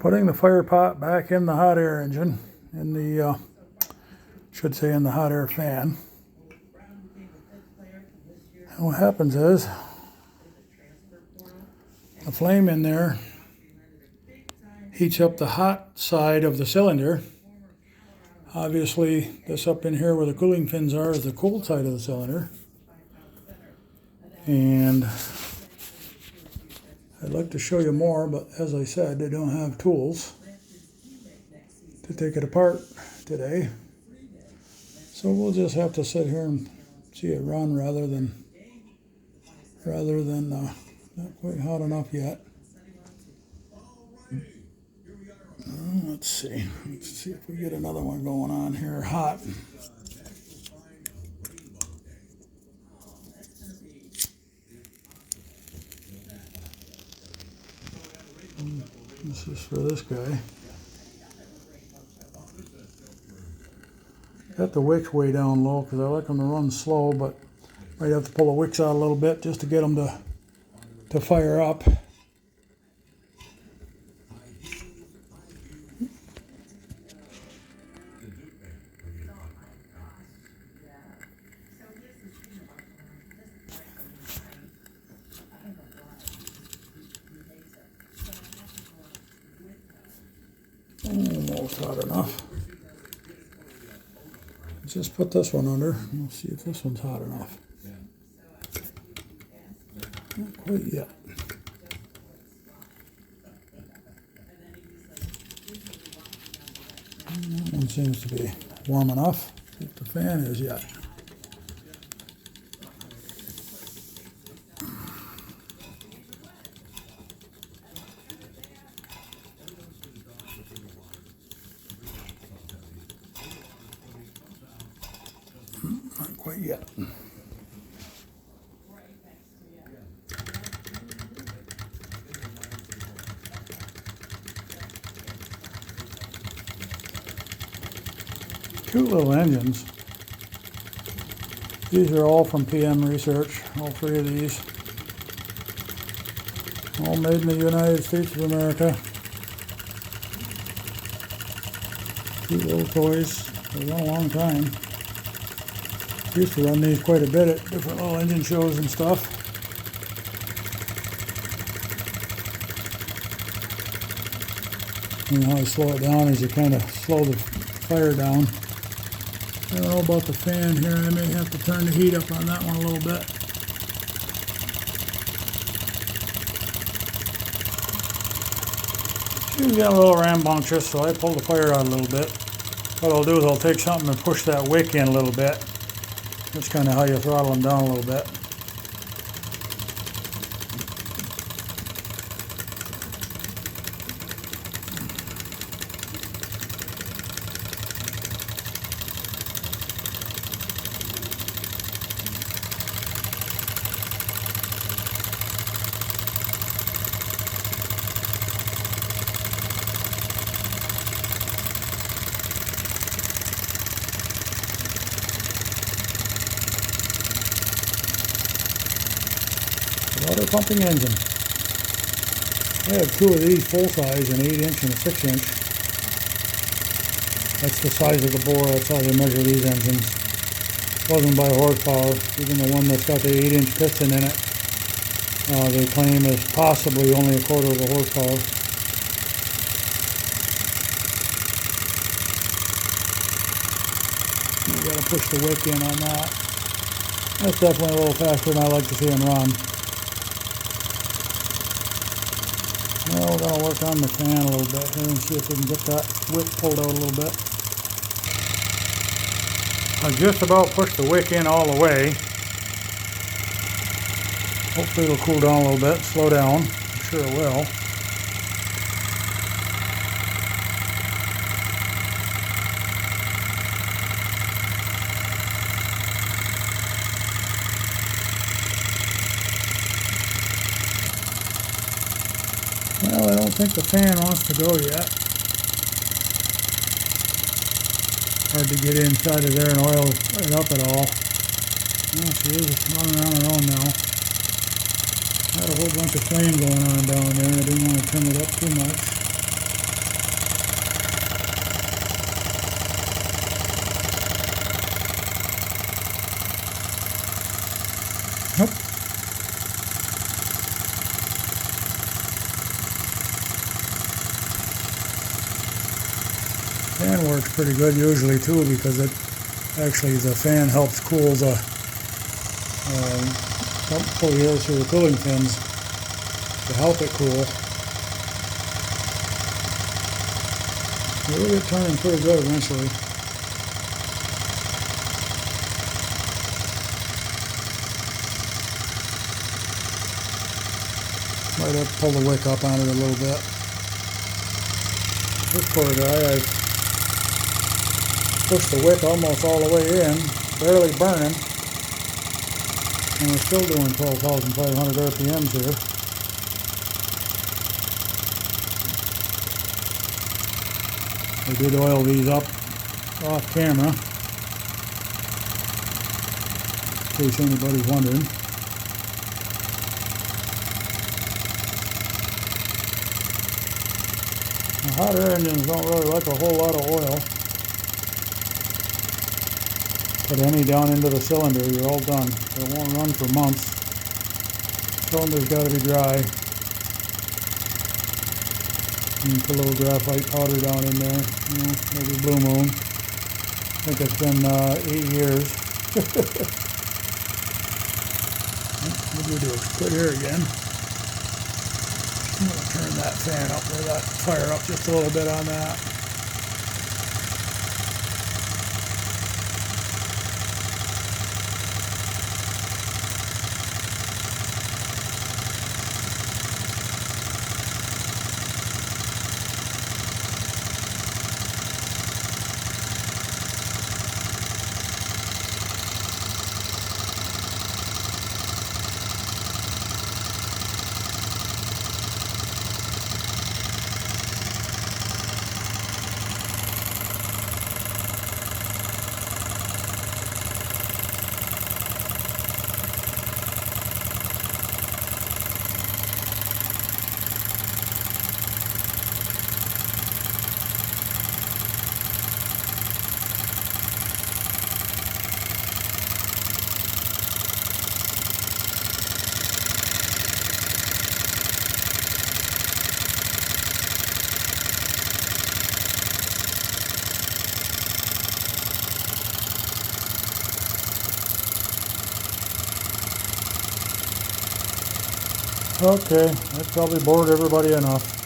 Putting the fire pot back in the hot air engine, in the, should say in the hot air fan. And what happens is, the flame in there heats up the hot side of the cylinder. Obviously, this up in here where the cooling fins are is the cold side of the cylinder. And I'd like to show you more, but as I said, I don't have tools to take it apart today. So we'll just have to sit here and see it run rather than not quite hot enough yet. Let's see if we get another one going on here hot. This is for this guy. Got the wicks way down low because I like them to run slow, but might have to pull the wicks out a little bit just to get them to fire up. Almost hot enough. Just put this one under. We'll see if this one's hot enough. Not quite yet. That one seems to be warm enough. See if the fan is yet. Not quite yet. Cute little engines. These are all from PM Research, all three of these. All made in the United States of America. Cute little toys. They run a long time. Used to run these quite a bit at different little engine shows and stuff. You know how I slow it down is you kind of slow the fire down. I don't know about the fan here. I may have to turn the heat up on that one a little bit. She's got a little rambunctious, so I pulled the fire out a little bit. What I'll do is I'll take something and push that wick in a little bit. That's kind of how you throttle them down a little bit. Water pumping engine. I have two of these full size, an 8-inch and a 6-inch. That's the size of the bore, that's how they measure these engines. Wasn't by horsepower, even the one that's got the 8-inch piston in it. They claim is possibly only a quarter of a horsepower. You gotta push the wick in on that. That's definitely a little faster than I like to see them run. Well, we're going to work on the fan a little bit here and see if we can get that wick pulled out a little bit. I just about pushed the wick in all the way. Hopefully it'll cool down a little bit, slow down. I'm sure it will. Well, I don't think the fan wants to go yet. Hard to get inside of there and oil it up at all. Well, she is running on her own now. Had a whole bunch of flame going on down there. I didn't want to turn it up too much. Fan works pretty good usually too, because it actually, the fan helps cool the pull the air through the cooling fins to help it cool. It'll get turning pretty good eventually. Might have to pull the wick up on it a little bit. This poor guy, I've pushed the wick almost all the way in, barely burning, and we're still doing 12,500 RPMs here. I did oil these up off camera, in case anybody's wondering. Hot air engines don't really like a whole lot of oil. Put any down into the cylinder, you're all done. It won't run for months. Cylinder's got to be dry. And put a little graphite powder down in there. Maybe Blue Moon. I think it's been 8 years. What do we do? Quit here again. I'm going to turn that fan up, or that fire up just a little bit on that. Okay, that probably bored everybody enough.